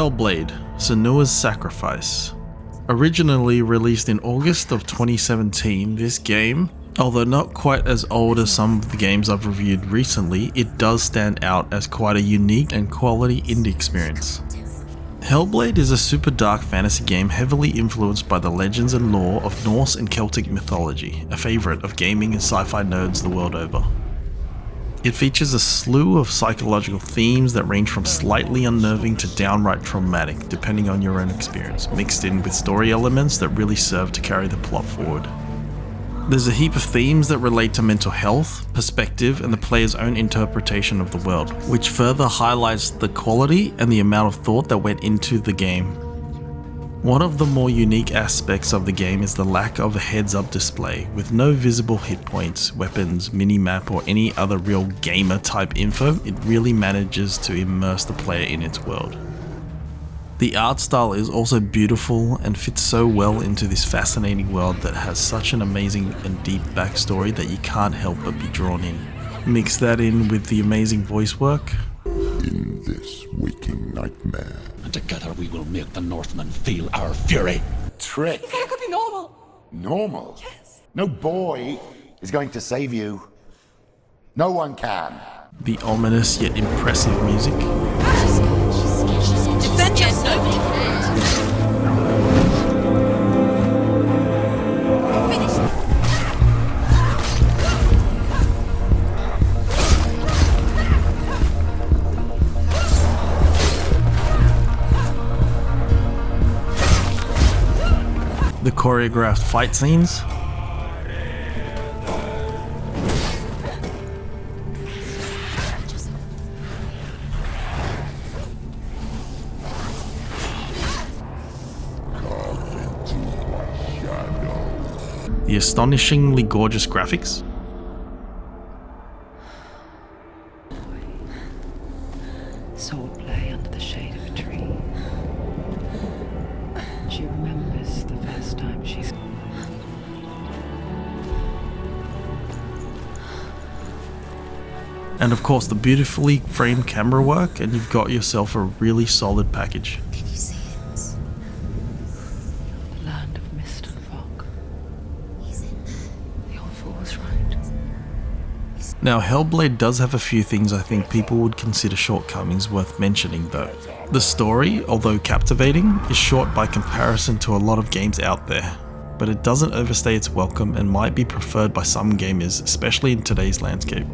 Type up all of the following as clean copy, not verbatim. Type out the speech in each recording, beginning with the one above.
Hellblade Senua's Sacrifice. Originally released in August of 2017, this game, although not quite as old as some of the games I've reviewed recently, it does stand out as quite a unique and quality indie experience. Hellblade is a super dark fantasy game heavily influenced by the legends and lore of Norse and Celtic mythology, a favourite of gaming and sci-fi nerds the world over. It features a slew of psychological themes that range from slightly unnerving to downright traumatic, depending on your own experience, mixed in with story elements that really serve to carry the plot forward. There's a heap of themes that relate to mental health, perspective, and the player's own interpretation of the world, which further highlights the quality and the amount of thought that went into the game. One of the more unique aspects of the game is the lack of a heads-up display. With no visible hit points, weapons, mini-map, or any other real gamer-type info, it really manages to immerse the player in its world. The art style is also beautiful and fits so well into this fascinating world that has such an amazing and deep backstory that you can't help but be drawn in. Mix that in with the amazing voice work. In this waking nightmare. And together we will make the Northmen feel our fury. Trick. You said it could be normal. Normal? Yes. No boy is going to save you. No one can. The ominous yet impressive music. Defend yourself. Finish. The choreographed fight scenes. The astonishingly gorgeous graphics. Swordplay under the shade of a tree. She remembers the first time she's... And of course the beautifully framed camera work, and you've got yourself a really solid package. Can you see it? the land of mist and fog. He's in there. The old fool was right. Now Hellblade does have a few things I think people would consider shortcomings worth mentioning though. The story, although captivating, is short by comparison to a lot of games out there, but it doesn't overstay its welcome and might be preferred by some gamers, especially in today's landscape.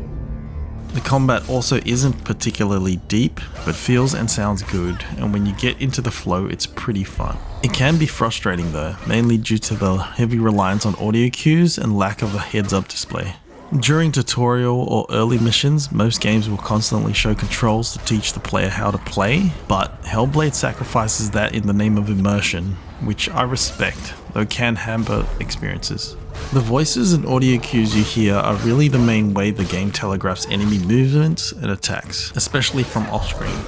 The combat also isn't particularly deep, but feels and sounds good, and when you get into the flow it's pretty fun. It can be frustrating though, mainly due to the heavy reliance on audio cues and lack of a heads-up display. During tutorial or early missions, most games will constantly show controls to teach the player how to play, but Hellblade sacrifices that in the name of immersion, which I respect, though can hamper experiences. The voices and audio cues you hear are really the main way the game telegraphs enemy movements and attacks, especially from off-screen.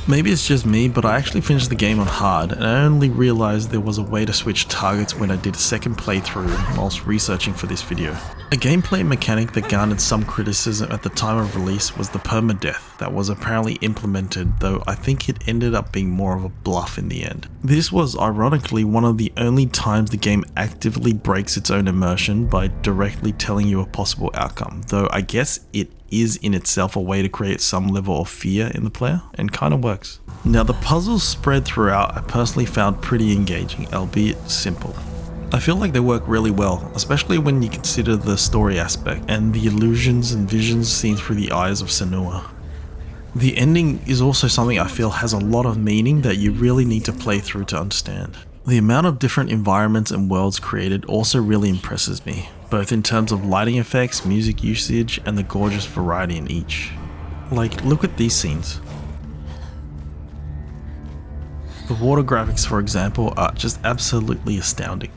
Maybe it's just me, but I actually finished the game on hard, and I only realized there was a way to switch targets when I did a second playthrough whilst researching for this video. A gameplay mechanic that garnered some criticism at the time of release was the permadeath that was apparently implemented, though I think it ended up being more of a bluff in the end. This was ironically one of the only times the game actively breaks its own immersion by directly telling you a possible outcome, though I guess it is in itself a way to create some level of fear in the player, and kind of works. Now the puzzles spread throughout I personally found pretty engaging, albeit simple. I feel like they work really well, especially when you consider the story aspect and the illusions and visions seen through the eyes of Senua. The ending is also something I feel has a lot of meaning that you really need to play through to understand. The amount of different environments and worlds created also really impresses me, both in terms of lighting effects, music usage, and the gorgeous variety in each. Like, look at these scenes. The water graphics, for example, are just absolutely astounding.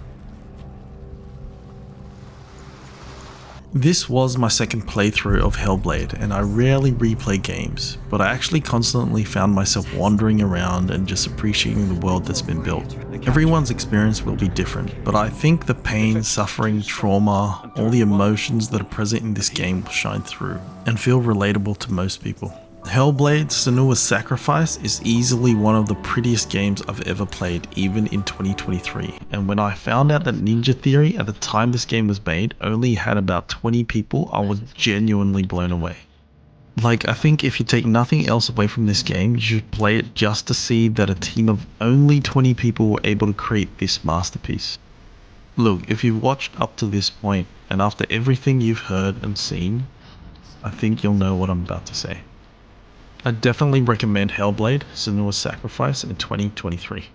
This was my second playthrough of Hellblade, and I rarely replay games, but I actually constantly found myself wandering around and just appreciating the world that's been built. Everyone's experience will be different, but I think the pain, suffering, trauma, all the emotions that are present in this game will shine through and feel relatable to most people. Hellblade Senua's Sacrifice is easily one of the prettiest games I've ever played, even in 2023, and when I found out that Ninja Theory at the time this game was made only had about 20 people, I was genuinely blown away. Like, I think if you take nothing else away from this game, you should play it just to see that a team of only 20 people were able to create this masterpiece. Look, if you've watched up to this point, and after everything you've heard and seen, I think you'll know what I'm about to say. I definitely recommend Hellblade: Senua's Sacrifice in 2023.